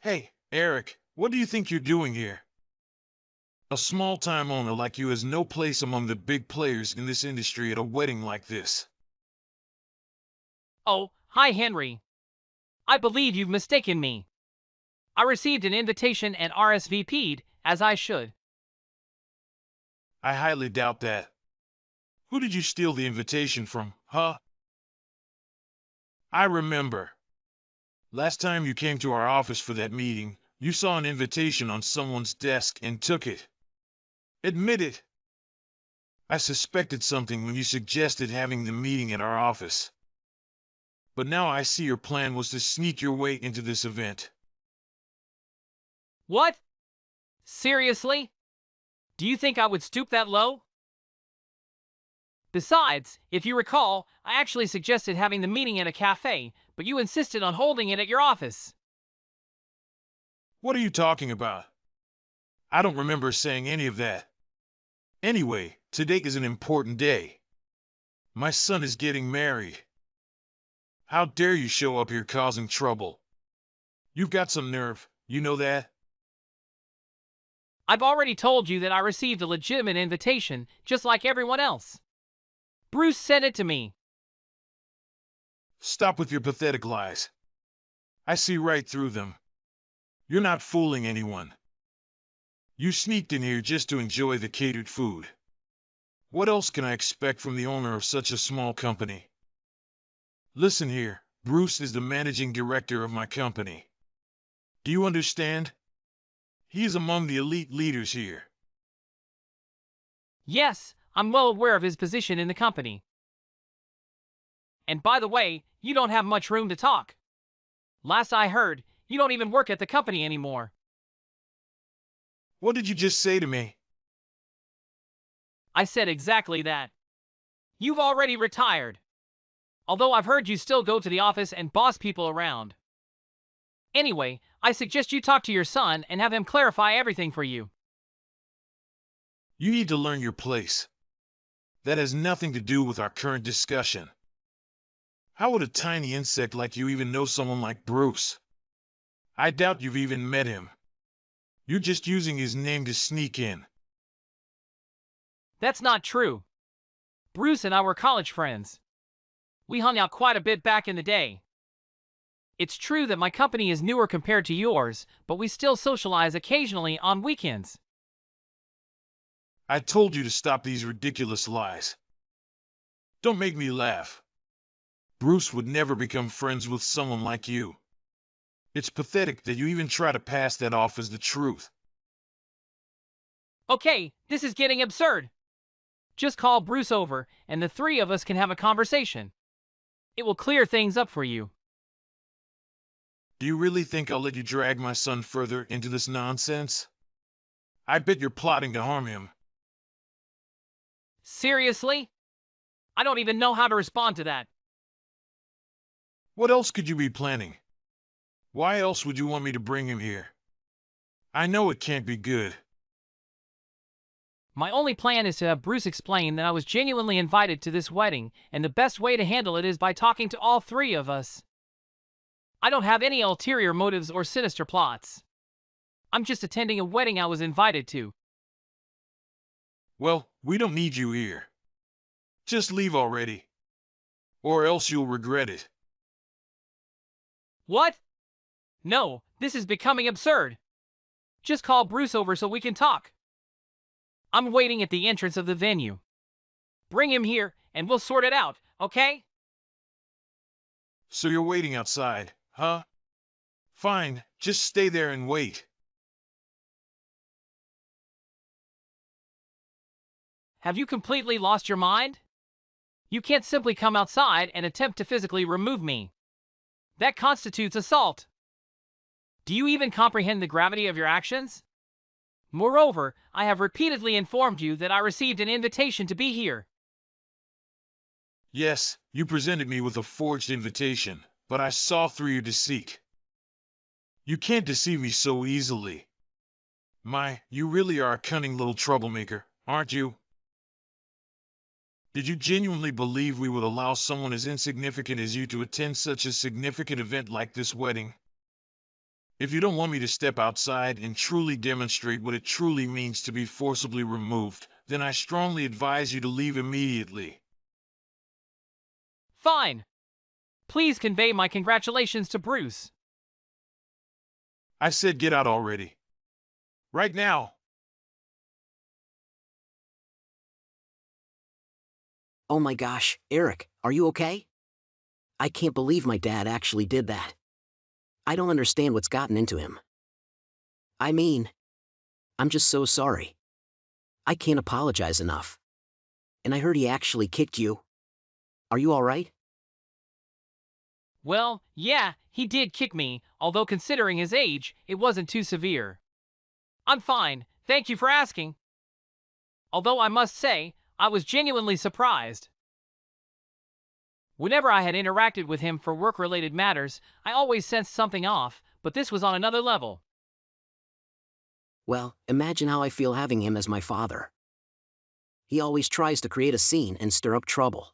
Hey, Eric, what do you think you're doing here? A small-time owner like you has no place among the big players in this industry at a wedding like this. Oh, hi Henry. I believe you've mistaken me. I received an invitation and RSVP'd, as I should. I highly doubt that. Who did you steal the invitation from, huh? I remember. Last time you came to our office for that meeting, you saw an invitation on someone's desk and took it. Admit it. I suspected something when you suggested having the meeting at our office. But now I see your plan was to sneak your way into this event. What? Seriously? Do you think I would stoop that low? Besides, if you recall, I actually suggested having the meeting at a cafe, but you insisted on holding it at your office. What are you talking about? I don't remember saying any of that. Anyway, today is an important day. My son is getting married. How dare you show up here causing trouble? You've got some nerve, you know that? I've already told you that I received a legitimate invitation, just like everyone else. Bruce sent it to me. Stop with your pathetic lies. I see right through them. You're not fooling anyone. You sneaked in here just to enjoy the catered food. What else can I expect from the owner of such a small company? Listen here, Bruce is the managing director of my company. Do you understand? He is among the elite leaders here. Yes, I'm well aware of his position in the company. And by the way, you don't have much room to talk. Last I heard, you don't even work at the company anymore. What did you just say to me? I said exactly that. You've already retired. Although I've heard you still go to the office and boss people around. Anyway, I suggest you talk to your son and have him clarify everything for you. You need to learn your place. That has nothing to do with our current discussion. How would a tiny insect like you even know someone like Bruce? I doubt you've even met him. You're just using his name to sneak in. That's not true. Bruce and I were college friends. We hung out quite a bit back in the day. It's true that my company is newer compared to yours, but we still socialize occasionally on weekends. I told you to stop these ridiculous lies. Don't make me laugh. Bruce would never become friends with someone like you. It's pathetic that you even try to pass that off as the truth. Okay, this is getting absurd. Just call Bruce over, and the three of us can have a conversation. It will clear things up for you. Do you really think I'll let you drag my son further into this nonsense? I bet you're plotting to harm him. Seriously? I don't even know how to respond to that. What else could you be planning? Why else would you want me to bring him here? I know it can't be good. My only plan is to have Bruce explain that I was genuinely invited to this wedding, and the best way to handle it is by talking to all three of us. I don't have any ulterior motives or sinister plots. I'm just attending a wedding I was invited to. Well, we don't need you here. Just leave already. Or else you'll regret it. What? No, this is becoming absurd. Just call Bruce over so we can talk. I'm waiting at the entrance of the venue. Bring him here, and we'll sort it out, okay? So you're waiting outside, huh? Fine, just stay there and wait. Have you completely lost your mind? You can't simply come outside and attempt to physically remove me. That constitutes assault. Do you even comprehend the gravity of your actions? Moreover, I have repeatedly informed you that I received an invitation to be here. Yes, you presented me with a forged invitation, but I saw through your deceit. You can't deceive me so easily. You really are a cunning little troublemaker, aren't you? Did you genuinely believe we would allow someone as insignificant as you to attend such a significant event like this wedding? If you don't want me to step outside and truly demonstrate what it truly means to be forcibly removed, then I strongly advise you to leave immediately. Fine. Please convey my congratulations to Bruce. I said get out already. Right now. Oh my gosh, Eric, are you okay? I can't believe my dad actually did that. I don't understand what's gotten into him. I mean, I'm just so sorry. I can't apologize enough. And I heard he actually kicked you. Are you alright? Well, yeah, he did kick me, although considering his age, it wasn't too severe. I'm fine, thank you for asking. Although I must say, I was genuinely surprised. Whenever I had interacted with him for work-related matters, I always sensed something off, but this was on another level. Well, imagine how I feel having him as my father. He always tries to create a scene and stir up trouble.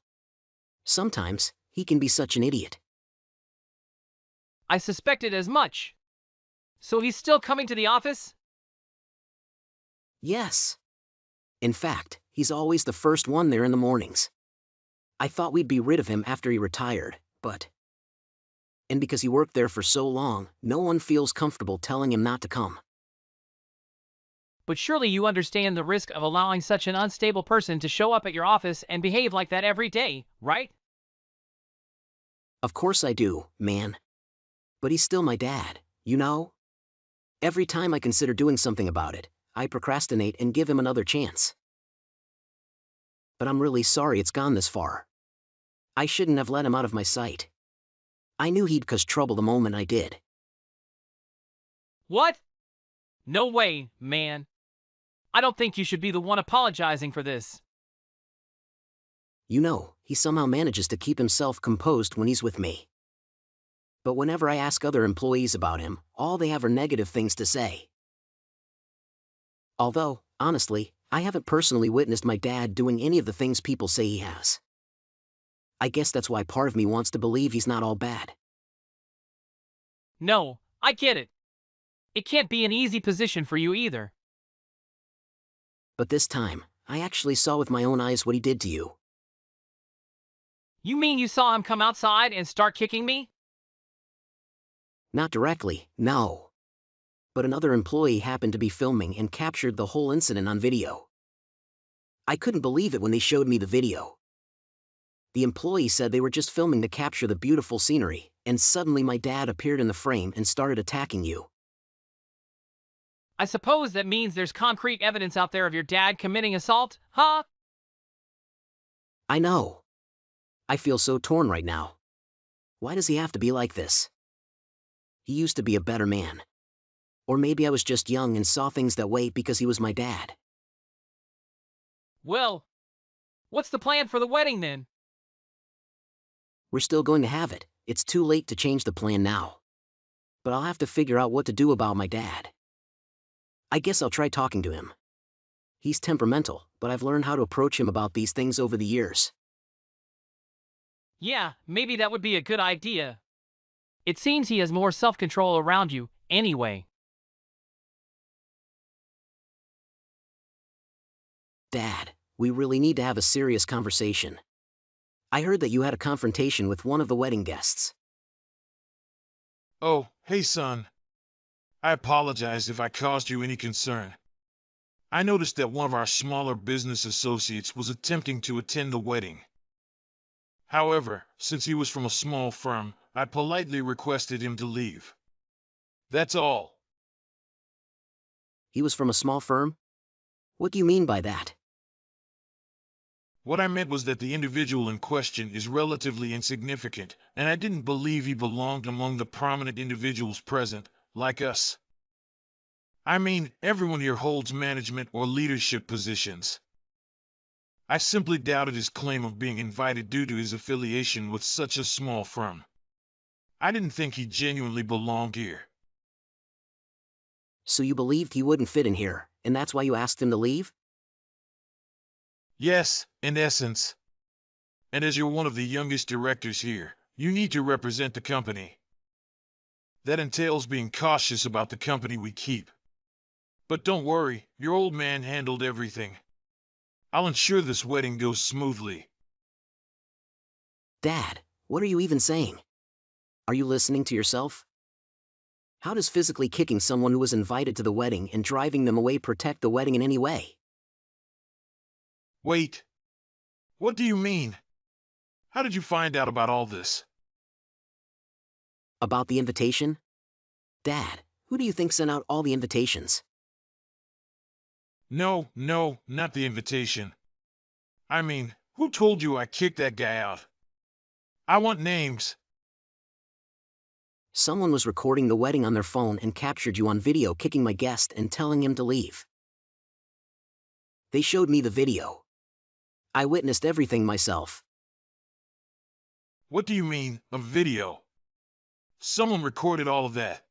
Sometimes, he can be such an idiot. I suspected as much. So he's still coming to the office? Yes. In fact, he's always the first one there in the mornings. I thought we'd be rid of him after he retired, but... And because he worked there for so long, no one feels comfortable telling him not to come. But surely you understand the risk of allowing such an unstable person to show up at your office and behave like that every day, right? Of course I do, man. But he's still my dad, you know? Every time I consider doing something about it, I procrastinate and give him another chance. But I'm really sorry it's gone this far. I shouldn't have let him out of my sight. I knew he'd cause trouble the moment I did. What? No way, man. I don't think you should be the one apologizing for this. You know, he somehow manages to keep himself composed when he's with me. But whenever I ask other employees about him, all they have are negative things to say. Although, honestly, I haven't personally witnessed my dad doing any of the things people say he has. I guess that's why part of me wants to believe he's not all bad. No, I get it. It can't be an easy position for you either. But this time, I actually saw with my own eyes what he did to you. You mean you saw him come outside and start kicking me? Not directly, no. But another employee happened to be filming and captured the whole incident on video. I couldn't believe it when they showed me the video. The employee said they were just filming to capture the beautiful scenery, and suddenly my dad appeared in the frame and started attacking you. I suppose that means there's concrete evidence out there of your dad committing assault, huh? I know. I feel so torn right now. Why does he have to be like this? He used to be a better man. Or maybe I was just young and saw things that way because he was my dad. Well, what's the plan for the wedding then? We're still going to have it. It's too late to change the plan now. But I'll have to figure out what to do about my dad. I guess I'll try talking to him. He's temperamental, but I've learned how to approach him about these things over the years. Yeah, maybe that would be a good idea. It seems he has more self-control around you, anyway. Dad, we really need to have a serious conversation. I heard that you had a confrontation with one of the wedding guests. Oh, hey son. I apologize if I caused you any concern. I noticed that one of our smaller business associates was attempting to attend the wedding. However, since he was from a small firm, I politely requested him to leave. That's all. He was from a small firm? What do you mean by that? What I meant was that the individual in question is relatively insignificant, and I didn't believe he belonged among the prominent individuals present, like us. I mean, everyone here holds management or leadership positions. I simply doubted his claim of being invited due to his affiliation with such a small firm. I didn't think he genuinely belonged here. So you believed he wouldn't fit in here, and that's why you asked him to leave? Yes, in essence. And as you're one of the youngest directors here, you need to represent the company. That entails being cautious about the company we keep. But don't worry, your old man handled everything. I'll ensure this wedding goes smoothly. Dad, what are you even saying? Are you listening to yourself? How does physically kicking someone who was invited to the wedding and driving them away protect the wedding in any way? Wait, what do you mean? How did you find out about all this? About the invitation? Dad, who do you think sent out all the invitations? No, not the invitation. I mean, who told you I kicked that guy out? I want names. Someone was recording the wedding on their phone and captured you on video kicking my guest and telling him to leave. They showed me the video. I witnessed everything myself. What do you mean, a video? Someone recorded all of that.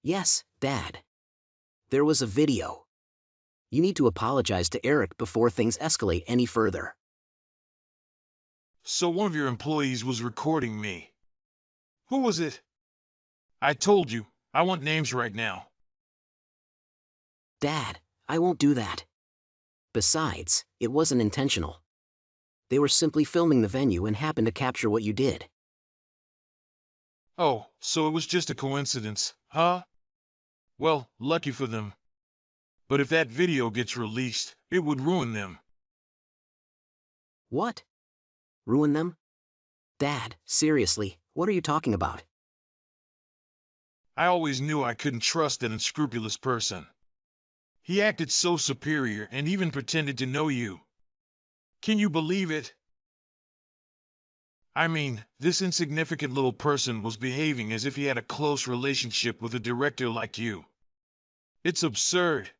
Yes, Dad. There was a video. You need to apologize to Eric before things escalate any further. So one of your employees was recording me. Who was it? I told you, I want names right now. Dad, I won't do that. Besides, it wasn't intentional. They were simply filming the venue and happened to capture what you did. Oh, so it was just a coincidence, huh? Well, lucky for them. But if that video gets released, it would ruin them. What? Ruin them? Dad, seriously, what are you talking about? I always knew I couldn't trust an unscrupulous person. He acted so superior and even pretended to know you. Can you believe it? I mean, this insignificant little person was behaving as if he had a close relationship with a director like you. It's absurd.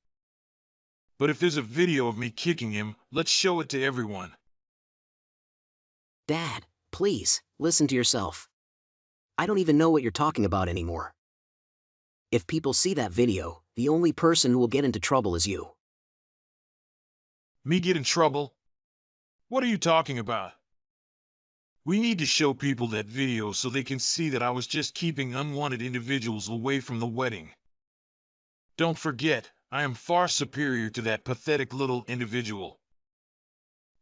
But if there's a video of me kicking him, let's show it to everyone. Dad, please, listen to yourself. I don't even know what you're talking about anymore. If people see that video, the only person who will get into trouble is you. Me get in trouble? What are you talking about? We need to show people that video so they can see that I was just keeping unwanted individuals away from the wedding. Don't forget, I am far superior to that pathetic little individual.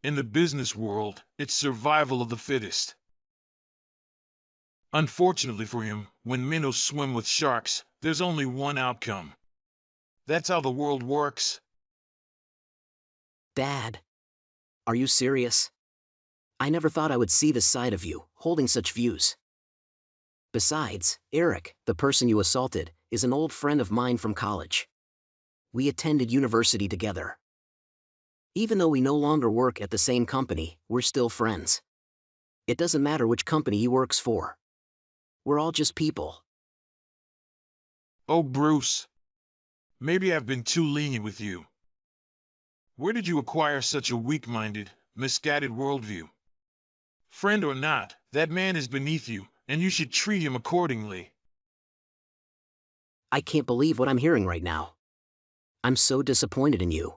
In the business world, it's survival of the fittest. Unfortunately for him, when minnows swim with sharks, there's only one outcome. That's how the world works. Dad, are you serious? I never thought I would see this side of you, holding such views. Besides, Eric, the person you assaulted, is an old friend of mine from college. We attended university together. Even though we no longer work at the same company, we're still friends. It doesn't matter which company he works for. We're all just people. Oh, Bruce. Maybe I've been too lenient with you. Where did you acquire such a weak-minded, misguided worldview? Friend or not, that man is beneath you, and you should treat him accordingly. I can't believe what I'm hearing right now. I'm so disappointed in you.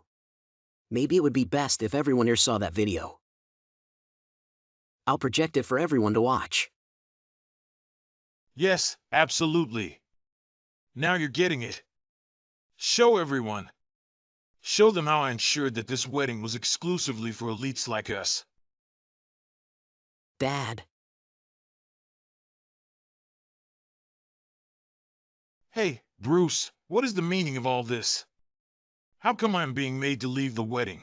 Maybe it would be best if everyone here saw that video. I'll project it for everyone to watch. Yes, absolutely. Now you're getting it. Show everyone. Show them how I ensured that this wedding was exclusively for elites like us. Dad, Hey, Bruce, what is the meaning of all this? How come I'm being made to leave the wedding?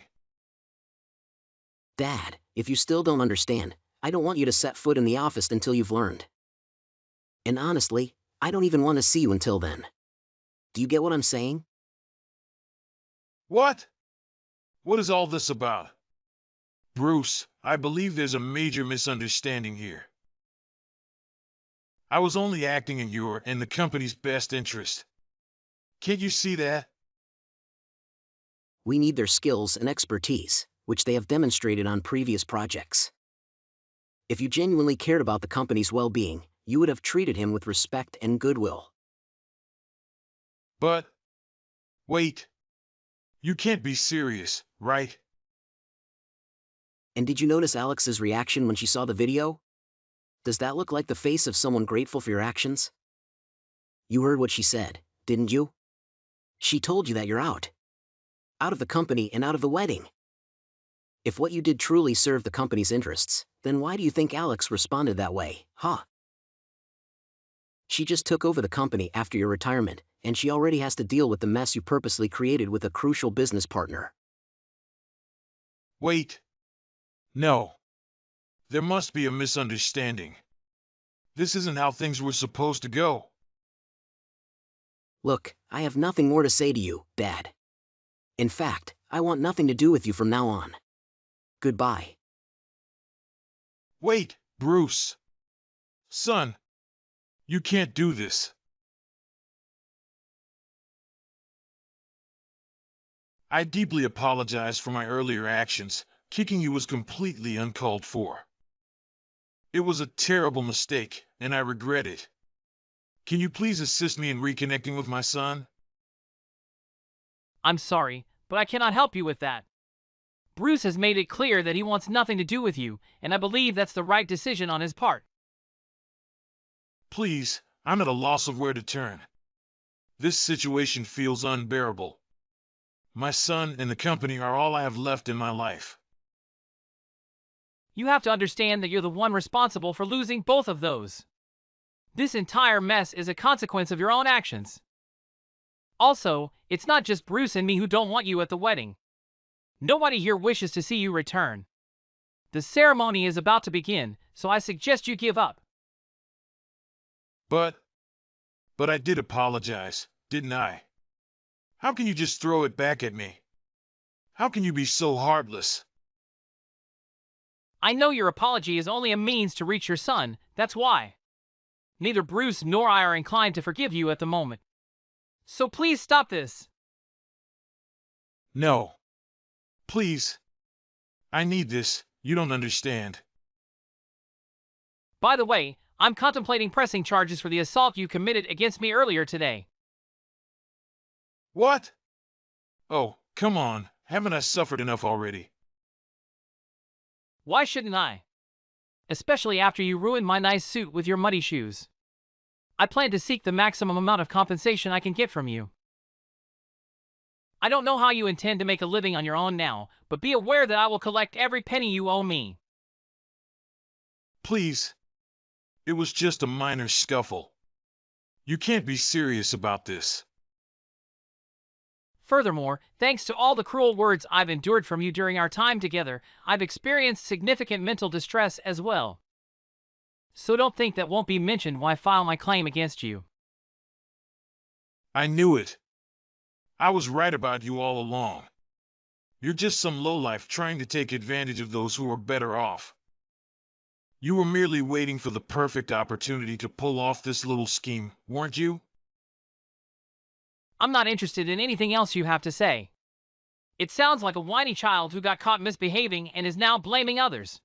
Dad, if you still don't understand, I don't want you to set foot in the office until you've learned. And honestly, I don't even want to see you until then. Do you get what I'm saying? What? What is all this about? Bruce, I believe there's a major misunderstanding here. I was only acting in your and the company's best interest. Can't you see that? We need their skills and expertise, which they have demonstrated on previous projects. If you genuinely cared about the company's well-being, you would have treated him with respect and goodwill. But, wait. You can't be serious, right? And did you notice Alex's reaction when she saw the video? Does that look like the face of someone grateful for your actions? You heard what she said, didn't you? She told you that you're out. Out of the company and out of the wedding. If what you did truly served the company's interests, then why do you think Alex responded that way, huh? She just took over the company after your retirement, and she already has to deal with the mess you purposely created with a crucial business partner. Wait. No. There must be a misunderstanding. This isn't how things were supposed to go. Look, I have nothing more to say to you, Dad. In fact, I want nothing to do with you from now on. Goodbye. Wait, Bruce. Son, you can't do this. I deeply apologize for my earlier actions. Kicking you was completely uncalled for. It was a terrible mistake, and I regret it. Can you please assist me in reconnecting with my son? I'm sorry, but I cannot help you with that. Bruce has made it clear that he wants nothing to do with you, and I believe that's the right decision on his part. Please, I'm at a loss of where to turn. This situation feels unbearable. My son and the company are all I have left in my life. You have to understand that you're the one responsible for losing both of those. This entire mess is a consequence of your own actions. Also, it's not just Bruce and me who don't want you at the wedding. Nobody here wishes to see you return. The ceremony is about to begin, so I suggest you give up. But I did apologize, didn't I? How can you just throw it back at me? How can you be so heartless? I know your apology is only a means to reach your son, that's why. Neither Bruce nor I are inclined to forgive you at the moment. So please stop this. No. Please. I need this, you don't understand. By the way, I'm contemplating pressing charges for the assault you committed against me earlier today. What? Oh, come on, haven't I suffered enough already? Why shouldn't I? Especially after you ruined my nice suit with your muddy shoes. I plan to seek the maximum amount of compensation I can get from you. I don't know how you intend to make a living on your own now, but be aware that I will collect every penny you owe me. Please. It was just a minor scuffle. You can't be serious about this. Furthermore, thanks to all the cruel words I've endured from you during our time together, I've experienced significant mental distress as well. So don't think that won't be mentioned when I file my claim against you. I knew it. I was right about you all along. You're just some lowlife trying to take advantage of those who are better off. You were merely waiting for the perfect opportunity to pull off this little scheme, weren't you? I'm not interested in anything else you have to say. It sounds like a whiny child who got caught misbehaving and is now blaming others.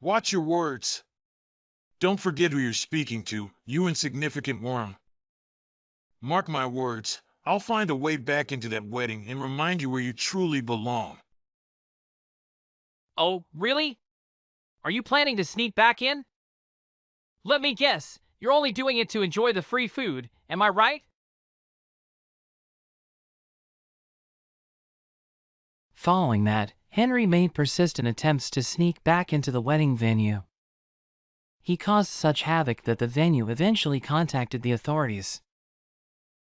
Watch your words. Don't forget who you're speaking to, you insignificant worm. Mark my words, I'll find a way back into that wedding and remind you where you truly belong. Oh, really? Are you planning to sneak back in? Let me guess, you're only doing it to enjoy the free food, am I right? Following that, Henry made persistent attempts to sneak back into the wedding venue. He caused such havoc that the venue eventually contacted the authorities.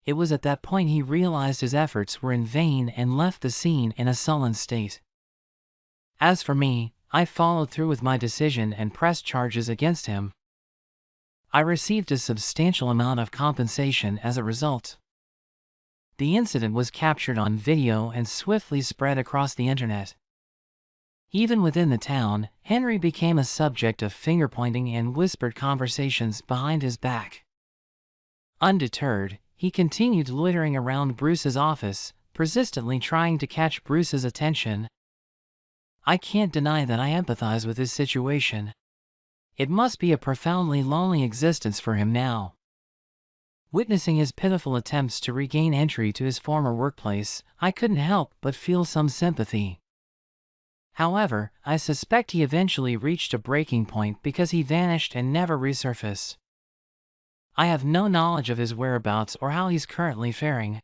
It was at that point he realized his efforts were in vain and left the scene in a sullen state. As for me, I followed through with my decision and pressed charges against him. I received a substantial amount of compensation as a result. The incident was captured on video and swiftly spread across the internet. Even within the town, Henry became a subject of finger-pointing and whispered conversations behind his back. Undeterred, he continued loitering around Bruce's office, persistently trying to catch Bruce's attention. I can't deny that I empathize with his situation. It must be a profoundly lonely existence for him now. Witnessing his pitiful attempts to regain entry to his former workplace, I couldn't help but feel some sympathy. However, I suspect he eventually reached a breaking point because he vanished and never resurfaced. I have no knowledge of his whereabouts or how he's currently faring.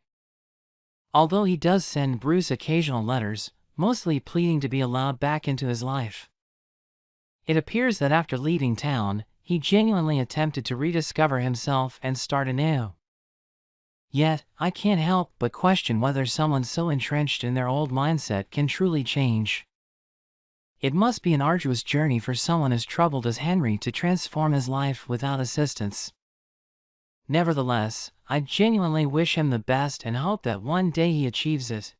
Although he does send Bruce occasional letters, mostly pleading to be allowed back into his life. It appears that after leaving town, he genuinely attempted to rediscover himself and start anew. Yet, I can't help but question whether someone so entrenched in their old mindset can truly change. It must be an arduous journey for someone as troubled as Henry to transform his life without assistance. Nevertheless, I genuinely wish him the best and hope that one day he achieves it.